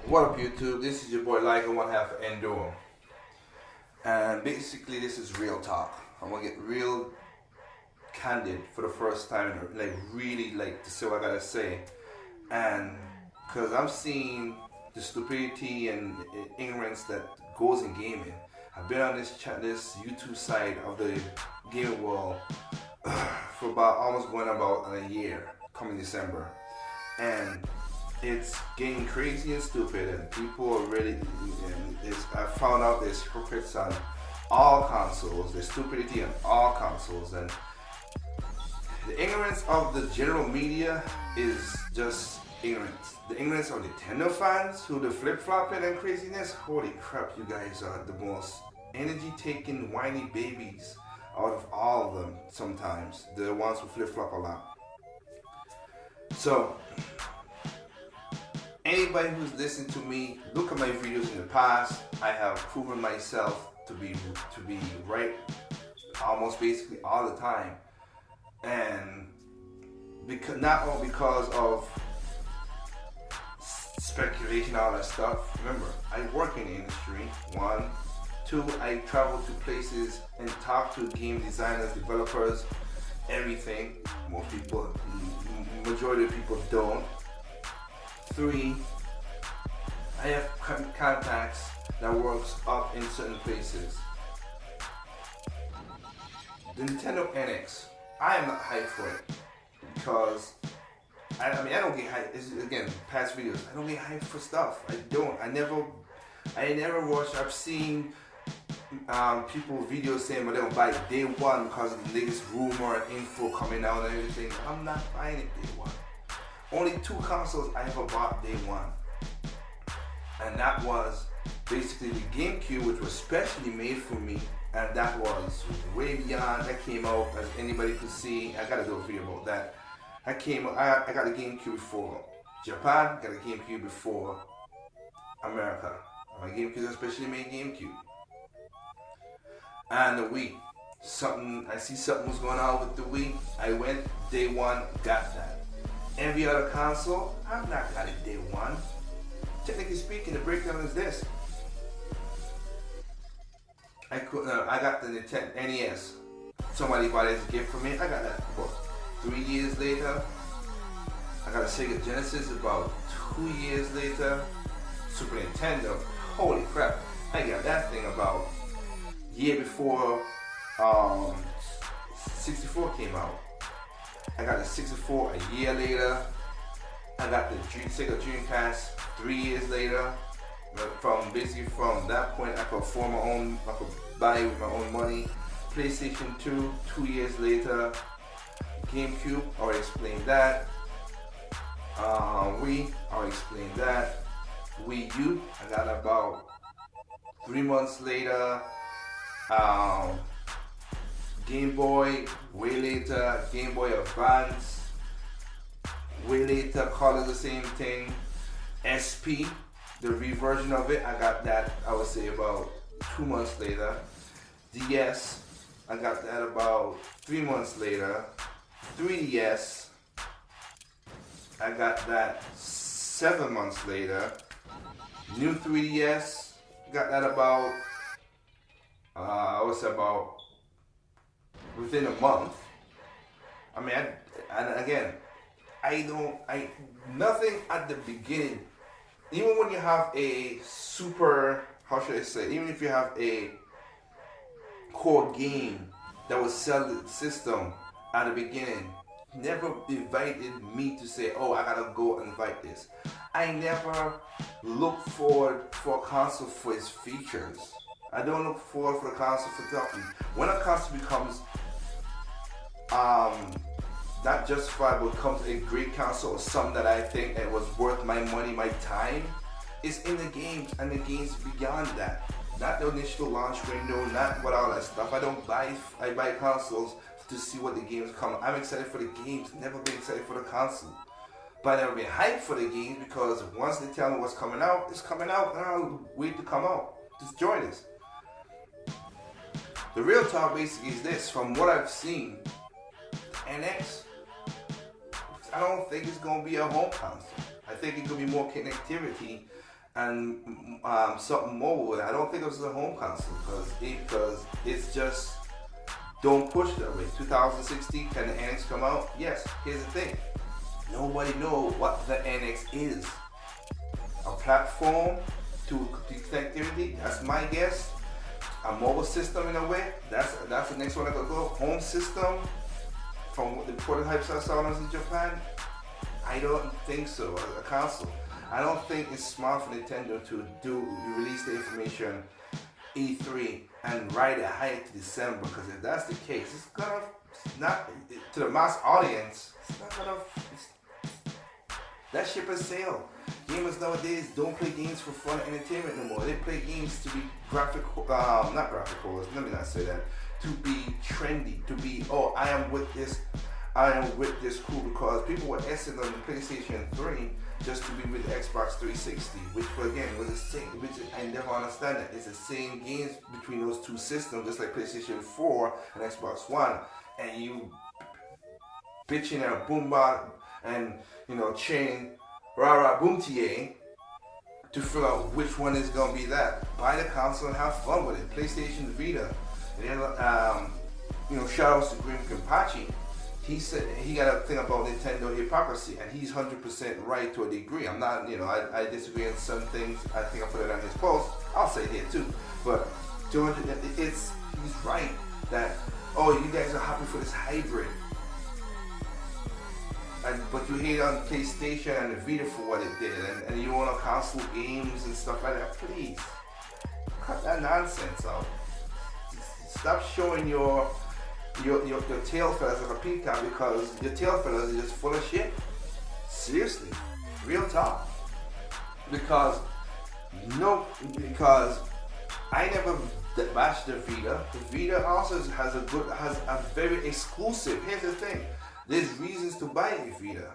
What up YouTube? This is your boy Like and one half of Enduro. And basically this is real talk. I'm gonna get real candid for the first time, like really like to say what I gotta say. And cause I'm seeing the stupidity and ignorance that goes in gaming. I've been on this YouTube side of the gaming world for about almost going about a year coming December. And it's getting crazy and stupid, and people are really. I found out there's hypocrites on all consoles. There's stupidity on all consoles, and the ignorance of the general media is just ignorance. The ignorance of Nintendo fans who the flip flopping and craziness. Holy crap! You guys are the most energy-taking, whiny babies out of all of them. Sometimes the ones who flip flop a lot. So. Anybody who's listened to me, look at my videos in the past. I have proven myself to be right almost basically all the time, and because not only because of speculation, all that stuff. Remember, I work in the industry. 1, 2, I travel to places and talk to game designers, developers, everything. Most people, majority of people don't. 3, I have contacts that works up in certain places. The Nintendo NX, I am not hyped for it because I don't get hyped. This is, again, past videos. I don't get hyped for stuff. I don't. I never watch. I've seen people videos saying, but they'll buy it day one because of the latest rumor and info coming out and everything. I'm not buying it day one. Only 2 consoles I ever bought day one, and that was basically the GameCube, which was specially made for me, and that was way beyond. That came out, as anybody could see. I gotta do a video about that. I got a GameCube before Japan, got a GameCube before America. My GameCube is a specially made GameCube. And the Wii. I see something was going on with the Wii. I went day one, got that. Every other console, I've not got it day one. Technically speaking, the breakdown is this. I got the Nintendo NES. Somebody bought it as a gift for me. I got that about 3 years later. I got a Sega Genesis about 2 years later. Super Nintendo. Holy crap. I got that thing about a year before 64 came out. I got the 64 a year later. I got the Sega Dreamcast 3 years later. From that point, I could form my own. I could buy it with my own money. PlayStation 2 years later. GameCube, I already explained that. Wii, I already explained that. Wii U, I got about 3 months later. Game Boy, way later. Game Boy Advance, way later. Call it the same thing. SP, the reversion of it, I got that, I would say, about 2 months later. DS, I got that about 3 months later. 3DS, I got that 7 months later. New 3DS, got that about, I would say about within a month. Nothing at the beginning. Even when you have a super, how should I say, even if you have a core game that will sell the system at the beginning, never invited me to say, oh, I gotta go and invite this. I never look forward for a console for its features. I don't look forward for the console for nothing. When a console becomes not justifiable, becomes a great console or something that I think that was worth my money, my time, it's in the games, and the games beyond that. Not the initial launch window, not what all that stuff. I buy consoles to see what the games come. I'm excited for the games, never been excited for the console. But I've never been hyped for the games because once they tell me what's coming out, it's coming out, and I'll wait to come out. Just join us. The real talk basically is this: from what I've seen, NX, I don't think it's going to be a home console. I think it could be more connectivity and something more with it. I don't think it was a home console because it's just don't push that way. 2016, can the NX come out? Yes. Here's the thing: nobody knows what the NX is. A platform to connectivity. That's my guess. A mobile system in a way. That's the next one I could go. Home system from the prototypes I saw in Japan. I don't think so. A console. I don't think it's smart for Nintendo to release the information E3 and ride it high to December, because if that's the case, it's gonna not to the mass audience. It's not gonna. That ship has sailed. Gamers nowadays don't play games for fun and entertainment no more. They play games to be not graphical. Let me not say that. To be trendy. To be I am with this crew, because people were essing on the PlayStation 3 just to be with the Xbox 360, which again was the same. Which I never understand that it's the same games between those two systems, just like PlayStation 4 and Xbox One, and you bitching at a boomba and chain rah boom ta to figure out which one is gonna be that. Buy the console and have fun with it. PlayStation Vita. And then, shout outs to Grim Kampachi. He said he got a thing about Nintendo hypocrisy, and he's 100% right to a degree. I'm not, I disagree on some things. I think I put it on his post. I'll say it here too. But he's right that, you guys are happy for this hybrid. But you hate on PlayStation and the Vita for what it did, and you want to console games and stuff like that. Please, cut that nonsense out. Stop showing your tail feathers of a peacock, because your tail feathers are just full of shit. Seriously, real talk. Because I never bashed the Vita. The Vita also has a very exclusive. Here's the thing: there's reasons to buy a Vita.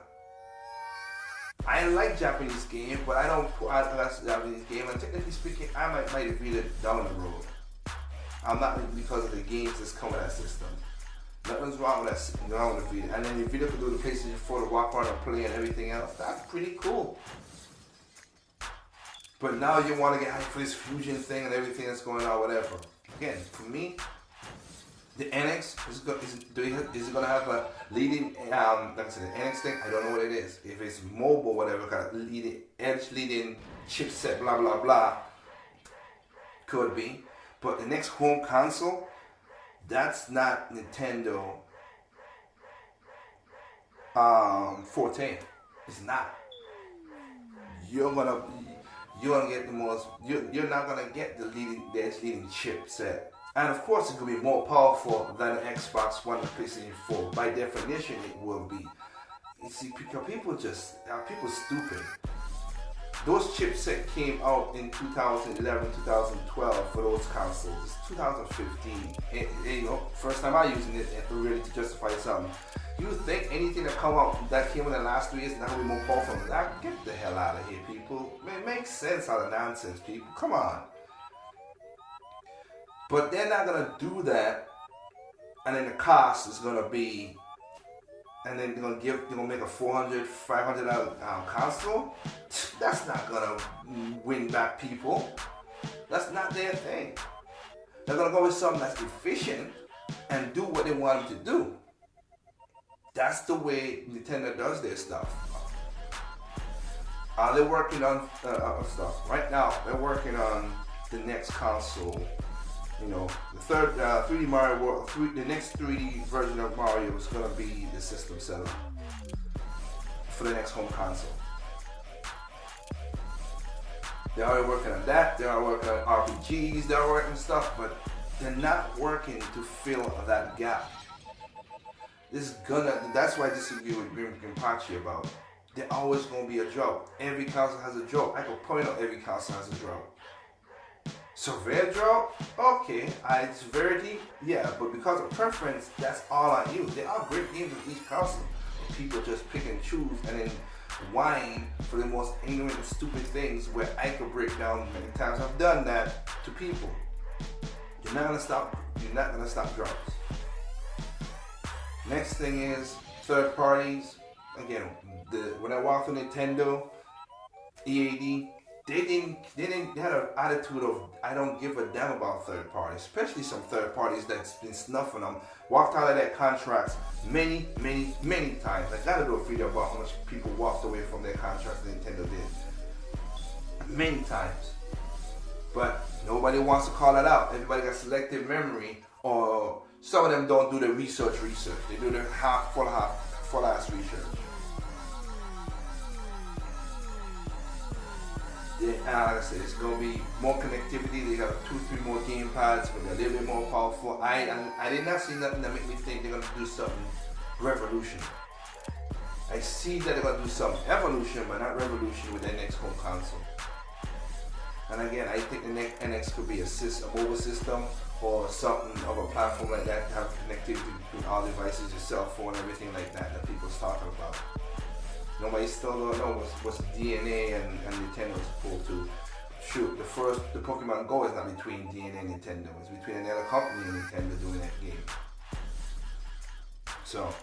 I like Japanese game, but I don't put out a Japanese game. And technically speaking, I might buy the Vita down the road. I'm not, because of the games that's come with that system. Nothing's wrong with that. Wrong with the Vita. And then the Vita could do the PlayStation 4 to walk around and play and everything else. That's pretty cool. But now you want to get hyped for this fusion thing and everything that's going on, whatever. Again, for me, the NX is it going to have a leading, like I said, the NX thing? I don't know what it is. If it's mobile, whatever, kind of leading chipset, blah blah blah, could be. But the next home console, that's not Nintendo forte. It's not. You're gonna get the most. You're not gonna get the leading chipset, and of course it's gonna be more powerful than the Xbox One and PlayStation 4. By definition, it will be. You see, people stupid. Those chipset came out in 2011, 2012 for those consoles. It's 2015. First time I using it really to justify something. You think anything that come out that came in the last 3 years is not gonna be more powerful than that? Get the hell out of here, people. It makes sense out of nonsense, people. Come on. But they're not gonna do that, and then the cost is gonna be, and then they're gonna make a $400, $500 console. That's not gonna win back people. That's not their thing. They're gonna go with something that's efficient and do what they want them to do. That's the way Nintendo does their stuff. They're working on stuff right now. They're working on the next console. The third 3D Mario World. The next 3D version of Mario is gonna be the system seller for the next home console. They're already working on that. They're already working on RPGs. They're working stuff, but they're not working to fill that gap. That's why I disagree with Grim Kampachi about. There's always gonna be a drop. Every console has a drop. I can point out every console has a drop. Severe drop? Okay. Severity? Yeah, but because of preference, that's all I use. There are great games with each console. People just pick and choose and then whine for the most ignorant and stupid things where I could break down many times. I've done that to people. You're not gonna stop drops. Next thing is third parties. Again, when I walk through Nintendo, EAD, they had an attitude of I don't give a damn about third parties, especially some third parties that's been snuffing them, walked out of their contracts many times. I gotta do a video about how much people walked away from their contracts Nintendo did. Many times. But nobody wants to call it out. Everybody got selective memory, or some of them don't do the research. They do their full ass research. Yeah, and like I said, it's gonna be more connectivity. They got 2-3 more game pads, but they're a little bit more powerful. I did not see nothing that make me think they're gonna do something revolutionary. I see that they're gonna do some evolution, but not revolution with their next home console. And again, I think the next NX could be a mobile system or something of a platform like that to have connectivity between all devices, your cell phone, everything like that people's talking about. Nobody still don't know what's DNA and Nintendo's supposed to. Shoot, the Pokemon Go is not between DNA and Nintendo. It's between another company and Nintendo doing that game. So,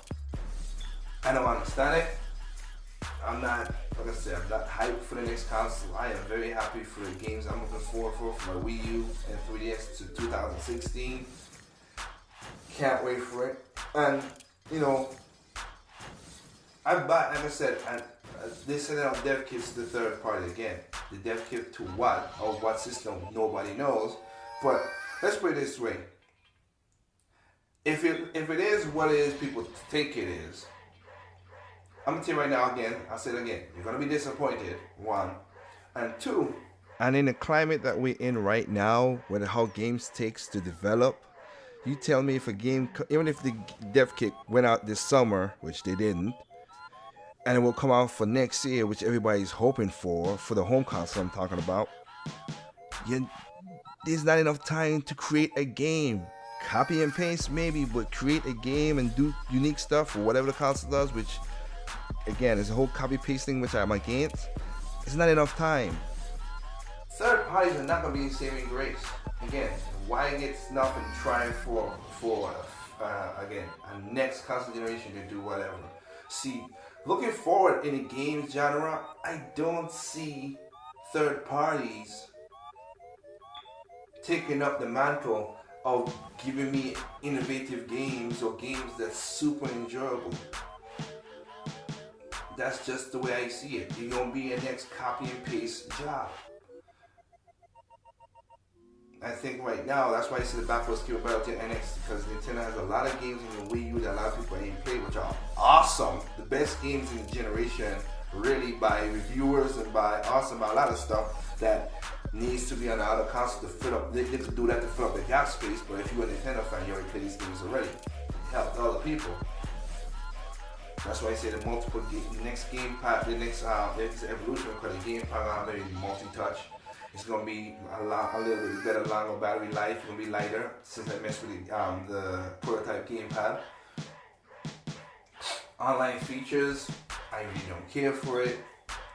I don't understand it. I'm not, like I said, I'm not hyped for the next console. I am very happy for the games I'm looking forward for my Wii U and 3DS to 2016. Can't wait for it. And, you know, like I said, they sent out dev kits to the third party again. The dev kit to what, or what system, nobody knows. But let's put it this way. If it is what it is people think it is, I'm going to tell you right now again, I'll say it again, you're going to be disappointed, one. And two, and in the climate that we're in right now, with how games takes to develop, you tell me if a game, even if the dev kit went out this summer, which they didn't, and it will come out for next year, which everybody's hoping for the home console I'm talking about, there's not enough time to create a game. Copy and paste maybe, but create a game and do unique stuff or whatever the console does, which again is a whole copy pasting, which I'm against. It's not enough time. Third parties are not going to be saving grace. Again, why get snuff and try for again a next console generation to do whatever? See, looking forward in the games genre, I don't see third parties taking up the mantle of giving me innovative games or games that's super enjoyable. That's just the way I see it. You're gonna be a next copy and paste job. I think right now, that's why I see the backwards capability of NX, because Nintendo has a lot of games in the Wii U that a lot of people ain't played, which are awesome. The best games in the generation, really, by reviewers and by a lot of stuff that needs to be on the other console to fill up. They could do that to fill up the gap space, but if you're a Nintendo fan, you already played these games already. Help other people. That's why I say the multiple next gamepad, the next evolution, because the gamepad will have a multi-touch. It's gonna be a little bit better, longer battery life. It's gonna be lighter since I messed with the prototype gamepad. Online features, I really don't care for it.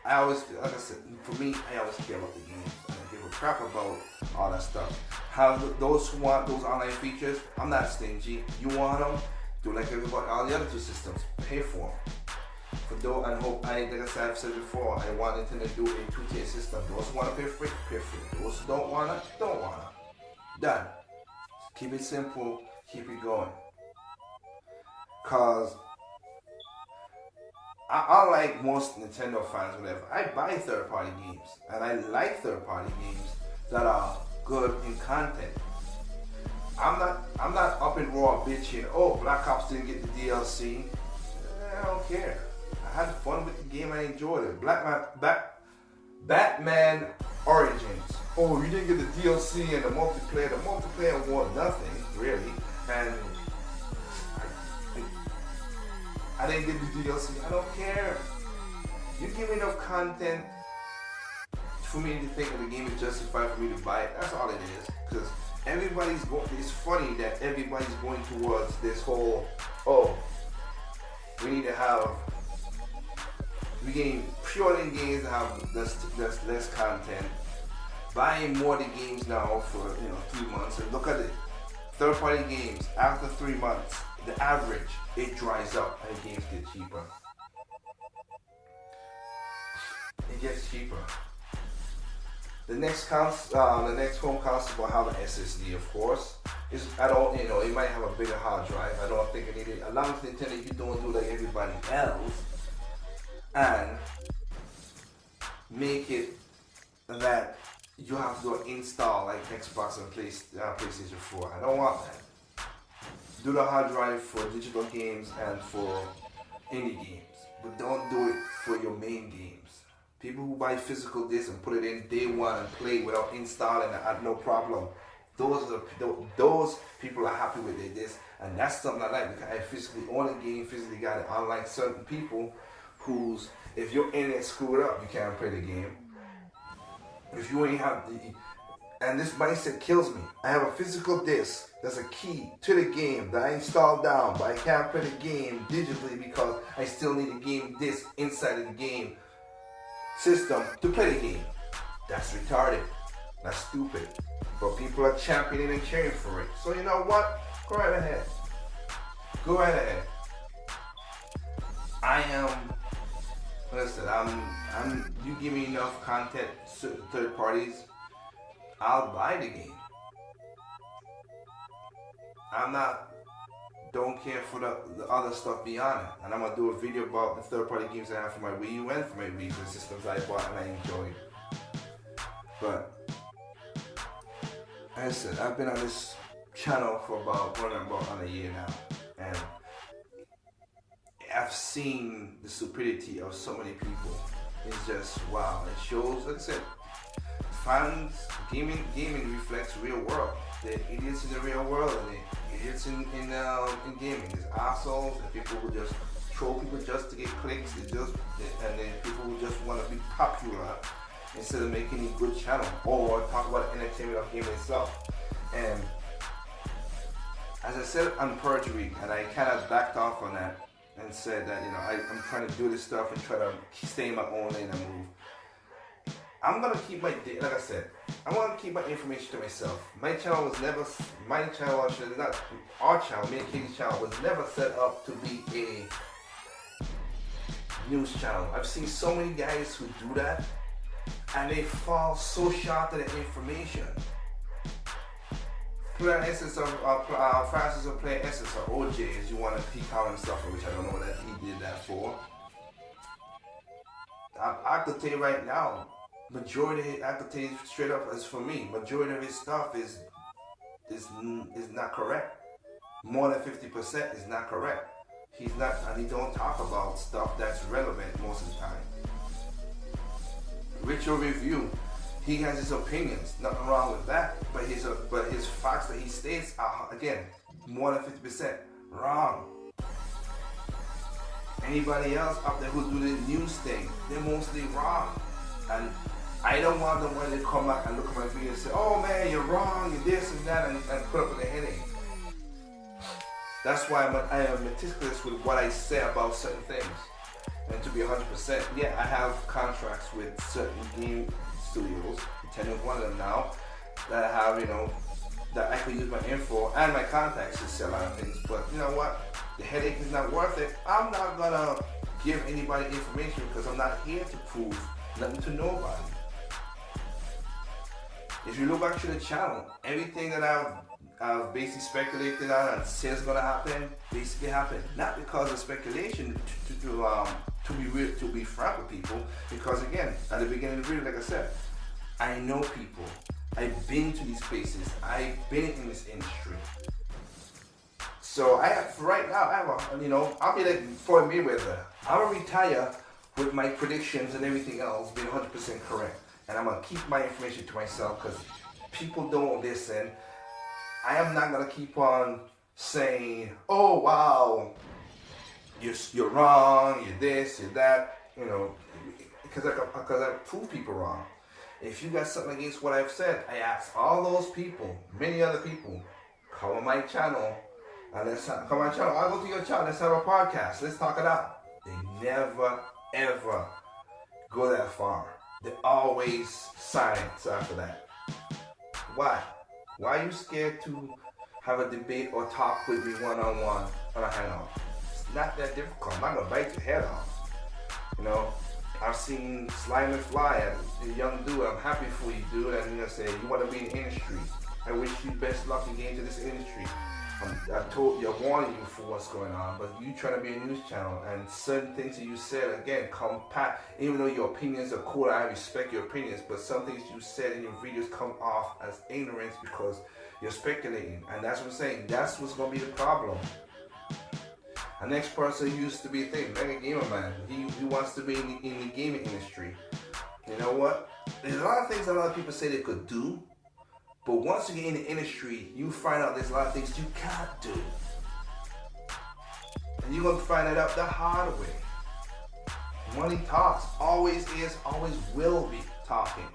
I always, like I said, for me, I always care about the games. I don't give a crap about all that stuff. How those who want those online features, I'm not stingy. You want them, do like everybody, all the other two systems, pay for them. For those, and hope, like I said, I've said before, I want Nintendo to do a two-tier system. Those who want to pay for it, pay for it. Those who don't want it, don't want it. Done. Keep it simple, keep it going. Cause unlike most Nintendo fans, whatever, I buy third-party games, and I like third-party games that are good in content. I'm not up in raw bitching. Oh, Black Ops didn't get the DLC. I don't care. I had fun with the game. I enjoyed it. Batman Origins. Oh, you didn't get the DLC and the multiplayer. The multiplayer was nothing really, and I didn't get the DLC. I don't care. You give me enough content for me to think that the game is justified for me to buy it. That's all it is. Because everybody's going. It's funny that everybody's going towards this whole. Oh, we need to have. We getting pure in games that have less content. Buying more the games now for 3 months, and look at it. Third-party games after 3 months, the average it dries up and games get cheaper. It gets cheaper. The next home console will have an SSD, of course. I don't, it might have a bigger hard drive. I don't think it needed. As long as Nintendo, you don't do like everybody else, and make it that you have to install like Xbox and PlayStation 4. I don't want that. Do the hard drive for digital games and for indie games, but don't do it for your main games. People who buy physical discs and put it in day one and play without installing it at no problem. Those people are happy with their disc, and that's something I like because I physically own a game, physically got it. Unlike certain people who's, if you're in it screwed up, you can't play the game. If you ain't have and this mindset kills me. I have a physical disc that's a key to the game that I installed down, but I can't play the game digitally because I still need a game disc inside of the game system to play the game. That's retarded. That's stupid. But people are championing and cheering for it. So you know what? Go right ahead. Go right ahead. Listen, you give me enough content, third parties, I'll buy the game. Don't care for the other stuff beyond it. And I'm gonna do a video about the third party games I have for my Wii U and for my Wii U systems I bought and I enjoyed. But, as I said, I've been on this channel for about a year now. And I've seen the stupidity of so many people. It's just wow. It shows, like I said, fans, gaming reflects real world. The idiots in the real world and the idiots in gaming. There's assholes and people who just troll people just to get clicks. And then people who just want to be popular instead of making a good channel or talk about the entertainment of gaming itself. And as I said on Perjury, and I kind of backed off on that and said that I'm trying to do this stuff and try to stay in my own lane and move. I'm gonna keep like I said, I want to keep my information to myself. My channel was never, not our channel, me and Katie's channel was never set up to be a news channel. I've seen so many guys who do that and they fall so short of the information. Play Essence of Francis will play Essence or OJ as you want to peak out and stuff, which I don't know what he did that for. I could tell you right now, I could tell you straight up as for me, majority of his stuff is not correct. More than 50% is not correct. He's not, and he don't talk about stuff that's relevant most of the time. Ritual Review, he has his opinions, nothing wrong with that, but his facts that he states are, again, more than 50% wrong. Anybody else out there who do the news thing, they're mostly wrong. And I don't want them when they come back and look at my video and say, oh man, you're wrong, you're this and that, and put up with a headache. That's why I am meticulous with what I say about certain things. And to be 100%, yeah, I have contracts with certain game studios, Nintendo is one of them now, that I have, that I can use my info and my contacts to sell out things. But you know what? The headache is not worth it. I'm not gonna give anybody information because I'm not here to prove nothing to nobody. If you look back to the channel, everything that I've basically speculated on and says is gonna happen, basically happened. Not because of speculation, to be frank with people, because again, at the beginning of the video, like I said, I know people. I've been to these places. I've been in this industry. So right now, I'll be like Floyd Mayweather. I'm gonna retire with my predictions and everything else being 100% correct. And I'm gonna keep my information to myself because people don't listen. I am not gonna keep on saying, oh wow, you're wrong, you're this, you're that, because I prove people wrong. If you got something against what I've said, I ask all those people, many other people, come on my channel, and I'll go to your channel, let's have a podcast, let's talk it out. They never, ever go that far. They're always silent after that. Why? Why are you scared to have a debate or talk with me one-on-one on a hangout? It's not that difficult. I'm not going to bite your head off. I've seen Slime and Fly, a young dude. I'm happy for you, dude. And you know, say you want to be in the industry. I wish you best luck in getting into this industry. I warning you for what's going on, but you trying to be a news channel, and certain things that you said again even though your opinions are cool, I respect your opinions, but some things you said in your videos come off as ignorance because you're speculating, and that's what I'm saying. That's what's gonna be the problem. The next person used to be a thing, Mega Gamer Man. He wants to be in the gaming industry. You know what? There's a lot of things that a lot of people say they could do. But once you get in the industry, you find out there's a lot of things you can't do. And you're going to find it out the hard way. Money talks. Always is, always will be talking.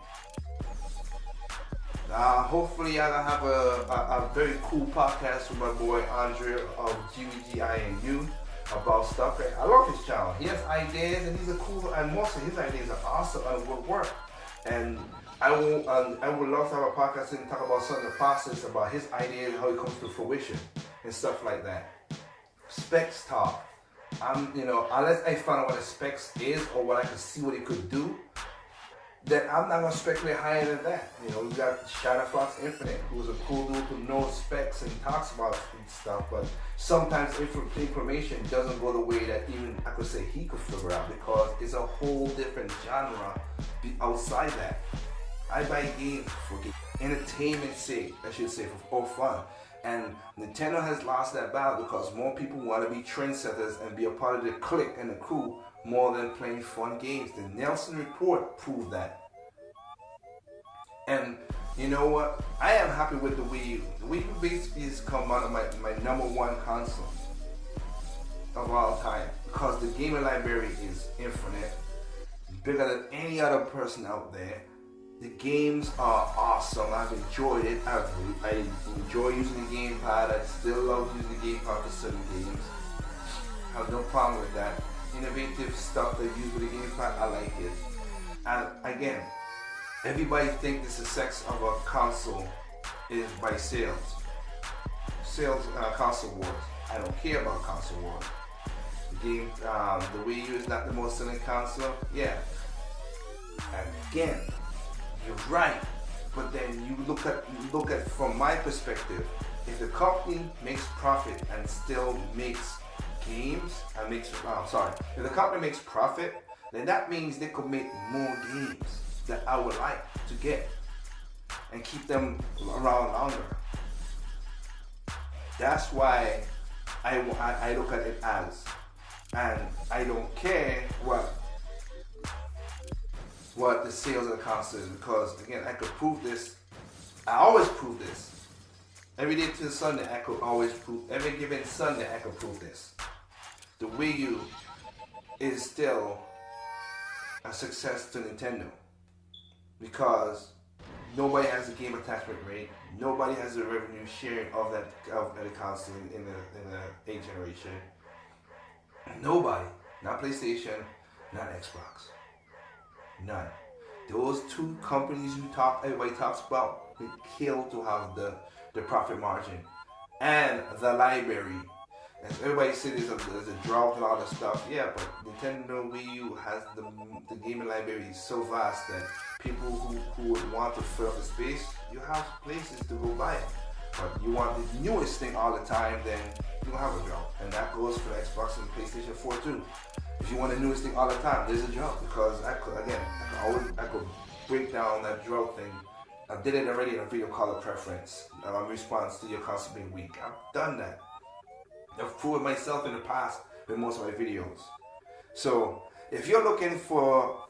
Hopefully I'll have a very cool podcast with my boy Andre of GVGINU about stuff. I love his channel. He has ideas and he's a cool, and most of his ideas are awesome and will work. And I would love to have a podcast and talk about some of the process, about his ideas, how it comes to fruition and stuff like that. Specs talk. Unless I find out what a specs is or what I can see what it could do, then I'm not gonna speculate higher than that. We got Shadow Fox Infinite, who's a cool dude who knows specs and talks about stuff, but sometimes information doesn't go the way that even I could say he could figure out, because it's a whole different genre outside that. I buy games for entertainment's sake, I should say, for fun. And Nintendo has lost that battle because more people want to be trendsetters and be a part of the clique and the crew more than playing fun games. The Nelson Report proved that. And you know what? I am happy with the Wii U. The Wii U basically has come out of my number one console of all time, because the gaming library is infinite, bigger than any other person out there. The games are awesome. I've enjoyed it. I enjoy using the gamepad. I still love using the gamepad for certain games. I have no problem with that. Innovative stuff they use with the gamepad, I like it. And again, everybody thinks the success of a console is by sales. Console wars. I don't care about console wars. The Wii U is not the most selling console. Yeah. Again, you're right, but then you look at from my perspective, if the company makes profit and still makes games and if the company makes profit, then that means they could make more games that I would like to get and keep them around longer. That's why I look at it as, and I don't care what the sales of the console is, because again, I could prove this. I always prove this. Every day to Sunday, I could always prove. Every given Sunday, I could prove this. The Wii U is still a success to Nintendo, because nobody has a game attachment rate. Nobody has a revenue sharing of the console in the 8th generation. Nobody, not PlayStation, not Xbox. None. Those two companies everybody talks about, they kill to have the profit margin and the library. As everybody says, there's a drought and all this stuff. Yeah, but Nintendo Wii U has the gaming library is so vast that people who would want to fill the space, you have places to go buy it. But you want the newest thing all the time, then you don't have a drought. And that goes for Xbox and PlayStation 4 too. If you want the newest thing all the time, there's a drought, because I could break down that drought thing. I did it already in a video called Preference, in response to your console being weak. I've done that. I've proven myself in the past with most of my videos. So if you're looking for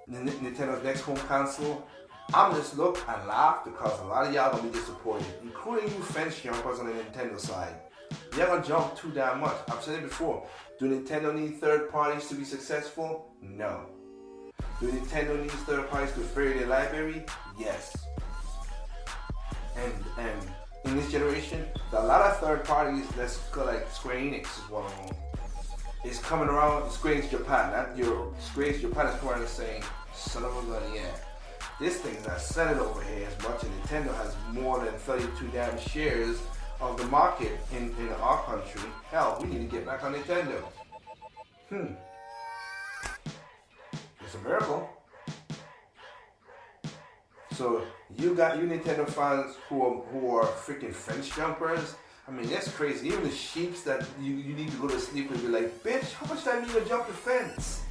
Nintendo's next home console, I'm just look and laugh, because a lot of y'all gonna be disappointed, including you fence jumpers on the Nintendo side. You're gonna jump too damn much. I've said it before. Do Nintendo need third parties to be successful? No. Do Nintendo need third parties to vary their library? Yes. And in this generation, there are a lot of third parties that's like Square Enix is one of them. It's coming around. Square Enix Japan, not Europe. Square Enix Japan is coming around and saying, "Son of a gun, yeah. This thing's not selling over here as much, and Nintendo has more than 32 damn shares of the market in our country. Hell, we need to get back on Nintendo." It's a miracle. So you got you Nintendo fans who are freaking fence jumpers. I mean, that's crazy. Even the sheeps that you need to go to sleep and be like, bitch, how much time you gonna jump the fence?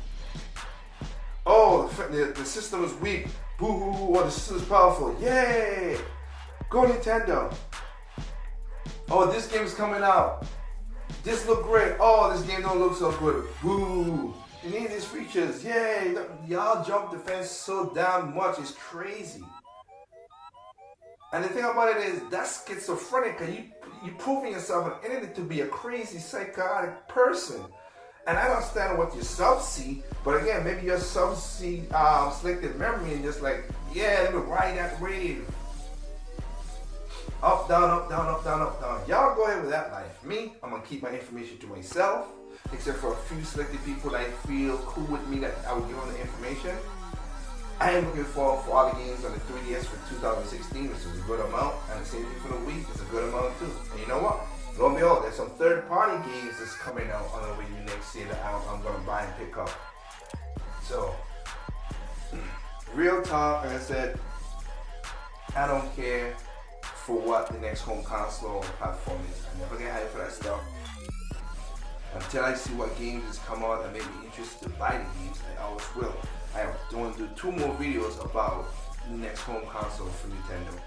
Oh, the system is weak. Boo hoo, oh, the system is powerful. Yay! Go Nintendo. Oh, this game is coming out. This look great. Oh, this game don't look so good. Boo! You need these features. Yay! Y'all jump the fence so damn much. It's crazy. And the thing about it is, that's schizophrenic. You proving yourself on internet to be a crazy, psychotic person. And I don't understand what your subs see, but again, maybe your subs see selective memory and just like, yeah, let me ride that wave. Up, down, up, down, up, down, up, down. Y'all go ahead with that life. Me, I'm gonna keep my information to myself, except for a few selected people that feel cool with me that I would give them the information. I am looking forward for all the games on the 3DS for 2016, which is a good amount, and the same thing for the Wii is a good amount too. And you know what? Lo and behold, there's some third-party games that's coming out on the Wii U next year that I'm going to buy and pick up. So, real talk, like I said, I don't care for what the next home console or platform is. I never get hyped for that stuff. Until I see what games has come out that make me interested to buy the games, I always will. I am going to do 2 more videos about the next home console for Nintendo.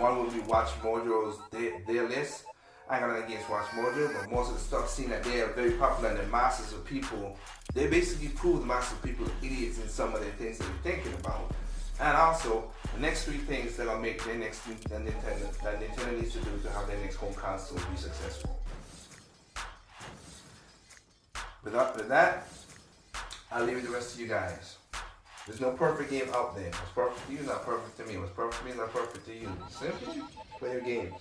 One will be Watch Mojo's their list. I ain't got nothing against Watch Mojo, but most of the stuff seen that they are very popular and the masses of people, they basically prove the masses of people are idiots in some of the things that they're thinking about. And also, the next 3 things that I'll make their next that Nintendo needs to do to have their next home console be successful. With that, I'll leave it to the rest of you guys. There's no perfect game out there. What's perfect to you is not perfect to me. What's perfect to me is not perfect to you. Simply play your games.